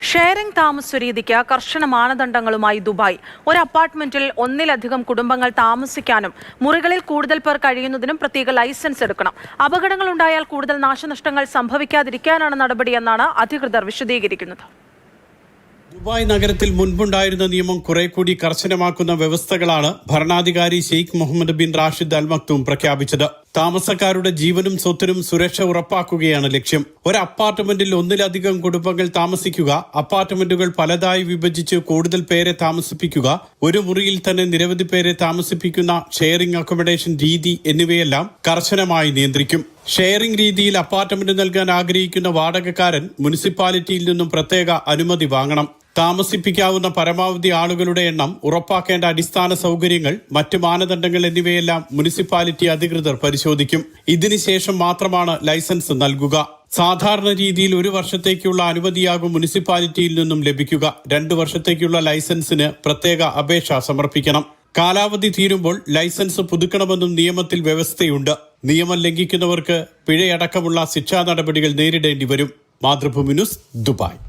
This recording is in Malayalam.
ഷെയറിംഗ് താമസ രീതിക്ക് കർശന മാനദണ്ഡങ്ങളുമായി ദുബായ്. ഒരു അപ്പാർട്ട്മെന്റിൽ ഒന്നിലധികം കുടുംബങ്ങൾ താമസിക്കാനും മുറികളിൽ കൂടുതൽ പേർ കഴിയുന്നതിനും പ്രത്യേക ലൈസൻസ് എടുക്കണം. അപകടങ്ങൾ ഉണ്ടായാൽ കൂടുതൽ നാശനഷ്ടങ്ങൾ സംഭവിക്കാതിരിക്കാനാണ് നടപടിയെന്നാണ് അധികൃതർ വിശദീകരിക്കുന്നത്. ദുബായ് നഗരത്തിൽ മുൻപുണ്ടായിരുന്ന നിയമം കുറെ കൂടി കർശനമാക്കുന്ന വ്യവസ്ഥകളാണ് ഭരണാധികാരി Sheikh Mohammed bin Rashid Al Maktoum പ്രഖ്യാപിച്ചത്. താമസക്കാരുടെ ജീവനും സ്വത്തിനും സുരക്ഷ ഉറപ്പാക്കുകയാണ് ലക്ഷ്യം. ഒരു അപ്പാർട്ട്മെന്റിൽ ഒന്നിലധികം കുടുംബങ്ങൾ താമസിക്കുക, അപ്പാർട്ട്മെന്റുകൾ പലതായി വിഭജിച്ച് കൂടുതൽ പേരെ താമസിപ്പിക്കുക, ഒരു മുറിയിൽ തന്നെ നിരവധി പേരെ താമസിപ്പിക്കുന്ന ഷെയറിംഗ് അക്കോമഡേഷൻ രീതി എന്നിവയെല്ലാം കർശനമായി നിയന്ത്രിക്കും. ഷെയറിംഗ് രീതിയിൽ അപ്പാർട്ട്മെന്റ് നൽകാൻ ആഗ്രഹിക്കുന്ന വാടകക്കാരൻ മുനിസിപ്പാലിറ്റിയിൽ നിന്നും പ്രത്യേക അനുമതി വാങ്ങണം. താമസിപ്പിക്കാവുന്ന പരമാവധി ആളുകളുടെ എണ്ണം, ഉറപ്പാക്കേണ്ട അടിസ്ഥാന സൗകര്യങ്ങൾ, മറ്റ് മാനദണ്ഡങ്ങൾ എന്നിവയെല്ലാം മുനിസിപ്പാലിറ്റി അധികൃതർ പരിശോധിക്കും. ഇതിനുശേഷം മാത്രമാണ് ലൈസൻസ് നൽകുക. സാധാരണ രീതിയിൽ 1 വർഷത്തേക്കുള്ള അനുമതിയാകും മുനിസിപ്പാലിറ്റിയിൽ നിന്നും ലഭിക്കുക. 2 വർഷത്തേക്കുള്ള ലൈസൻസിന് പ്രത്യേക അപേക്ഷ സമർപ്പിക്കണം. കാലാവധി തീരുമ്പോൾ ലൈസൻസ് പുതുക്കണമെന്നും നിയമത്തിൽ വ്യവസ്ഥയുണ്ട്. നിയമം ലംഘിക്കുന്നവർക്ക് പിഴയടക്കമുള്ള ശിക്ഷാ നടപടികൾ നേരിടേണ്ടി വരും. Mathrubhumi news, Dubai.